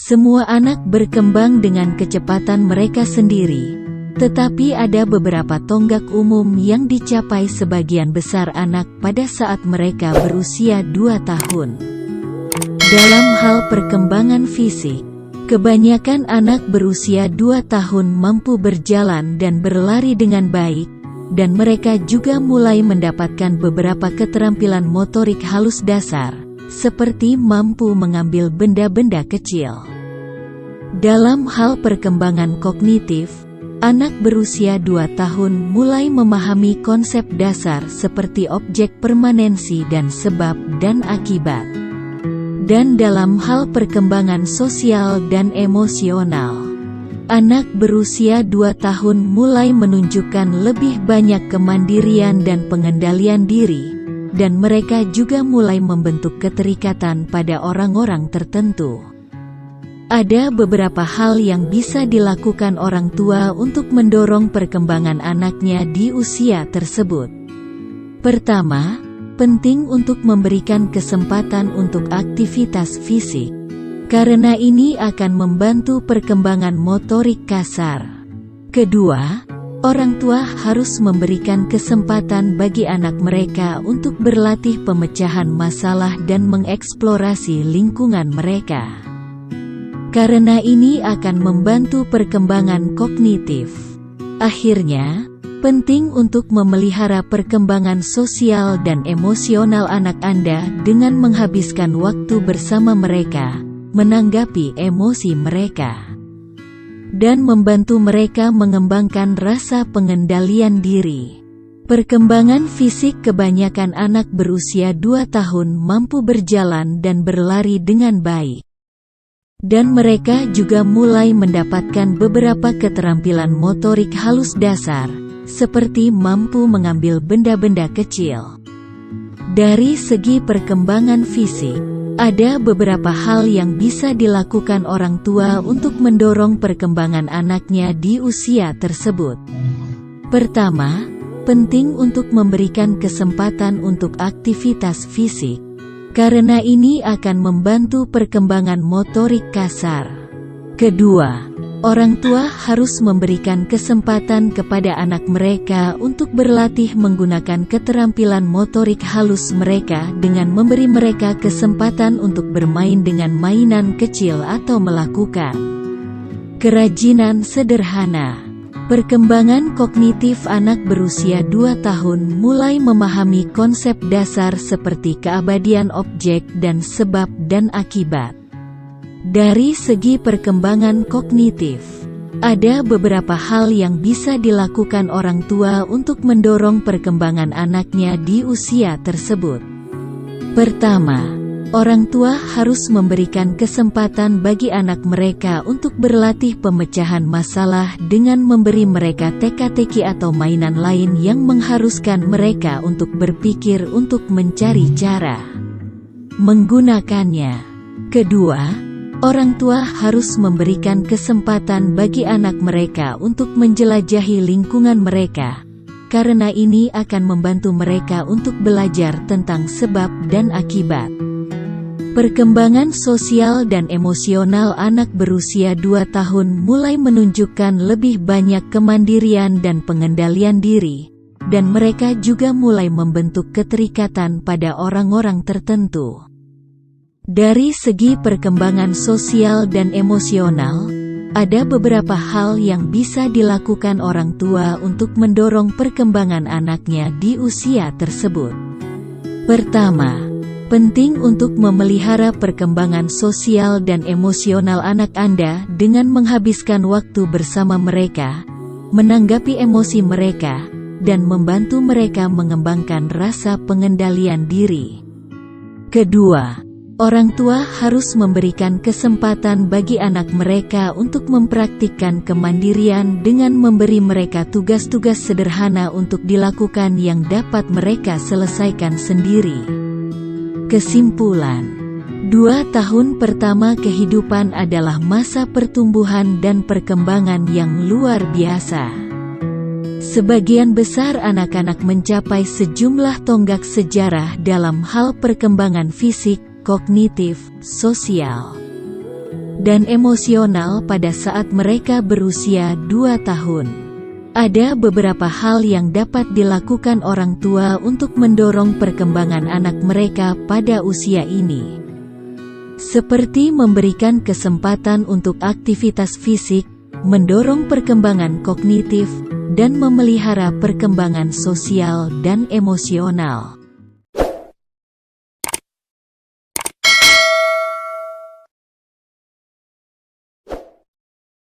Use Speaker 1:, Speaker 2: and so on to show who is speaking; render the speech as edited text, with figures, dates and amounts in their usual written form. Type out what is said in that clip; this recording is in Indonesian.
Speaker 1: Semua anak berkembang dengan kecepatan mereka sendiri, tetapi ada beberapa tonggak umum yang dicapai sebagian besar anak pada saat mereka berusia 2 tahun. Dalam hal perkembangan fisik, kebanyakan anak berusia 2 tahun mampu berjalan dan berlari dengan baik, dan mereka juga mulai mendapatkan beberapa keterampilan motorik halus dasar, seperti mampu mengambil benda-benda kecil. Dalam hal perkembangan kognitif, anak berusia 2 tahun mulai memahami konsep dasar seperti objek permanensi dan sebab dan akibat. Dan dalam hal perkembangan sosial dan emosional, anak berusia 2 tahun mulai menunjukkan lebih banyak kemandirian dan pengendalian diri, dan mereka juga mulai membentuk keterikatan pada orang-orang tertentu. Ada beberapa hal yang bisa dilakukan orang tua untuk mendorong perkembangan anaknya di usia tersebut. Pertama, penting untuk memberikan kesempatan untuk aktivitas fisik, karena ini akan membantu perkembangan motorik kasar. Kedua, orang tua harus memberikan kesempatan bagi anak mereka untuk berlatih pemecahan masalah dan mengeksplorasi lingkungan mereka, karena ini akan membantu perkembangan kognitif. Akhirnya, penting untuk memelihara perkembangan sosial dan emosional anak Anda dengan menghabiskan waktu bersama mereka, menanggapi emosi mereka, dan membantu mereka mengembangkan rasa pengendalian diri. Perkembangan fisik kebanyakan anak berusia 2 tahun mampu berjalan dan berlari dengan baik, dan mereka juga mulai mendapatkan beberapa keterampilan motorik halus dasar, seperti mampu mengambil benda-benda kecil. Dari segi perkembangan fisik, ada beberapa hal yang bisa dilakukan orang tua untuk mendorong perkembangan anaknya di usia tersebut. Pertama, penting untuk memberikan kesempatan untuk aktivitas fisik, karena ini akan membantu perkembangan motorik kasar. Kedua, orang tua harus memberikan kesempatan kepada anak mereka untuk berlatih menggunakan keterampilan motorik halus mereka dengan memberi mereka kesempatan untuk bermain dengan mainan kecil atau melakukan kerajinan sederhana. Perkembangan kognitif anak berusia 2 tahun mulai memahami konsep dasar seperti keabadian objek dan sebab dan akibat. Dari segi perkembangan kognitif, ada beberapa hal yang bisa dilakukan orang tua untuk mendorong perkembangan anaknya di usia tersebut. Pertama, orang tua harus memberikan kesempatan bagi anak mereka untuk berlatih pemecahan masalah dengan memberi mereka teka-teki atau mainan lain yang mengharuskan mereka untuk berpikir untuk mencari cara menggunakannya. Kedua, orang tua harus memberikan kesempatan bagi anak mereka untuk menjelajahi lingkungan mereka, karena ini akan membantu mereka untuk belajar tentang sebab dan akibat. Perkembangan sosial dan emosional anak berusia 2 tahun mulai menunjukkan lebih banyak kemandirian dan pengendalian diri, dan mereka juga mulai membentuk keterikatan pada orang-orang tertentu. Dari segi perkembangan sosial dan emosional, ada beberapa hal yang bisa dilakukan orang tua untuk mendorong perkembangan anaknya di usia tersebut. Pertama, penting untuk memelihara perkembangan sosial dan emosional anak Anda dengan menghabiskan waktu bersama mereka, menanggapi emosi mereka, dan membantu mereka mengembangkan rasa pengendalian diri. Kedua, orang tua harus memberikan kesempatan bagi anak mereka untuk mempraktikkan kemandirian dengan memberi mereka tugas-tugas sederhana untuk dilakukan yang dapat mereka selesaikan sendiri. Kesimpulan, 2 tahun pertama kehidupan adalah masa pertumbuhan dan perkembangan yang luar biasa. Sebagian besar anak-anak mencapai sejumlah tonggak sejarah dalam hal perkembangan fisik, kognitif, sosial, dan emosional pada saat mereka berusia 2 tahun. Ada beberapa hal yang dapat dilakukan orang tua untuk mendorong perkembangan anak mereka pada usia ini. Seperti memberikan kesempatan untuk aktivitas fisik, mendorong perkembangan kognitif, dan memelihara perkembangan sosial dan emosional.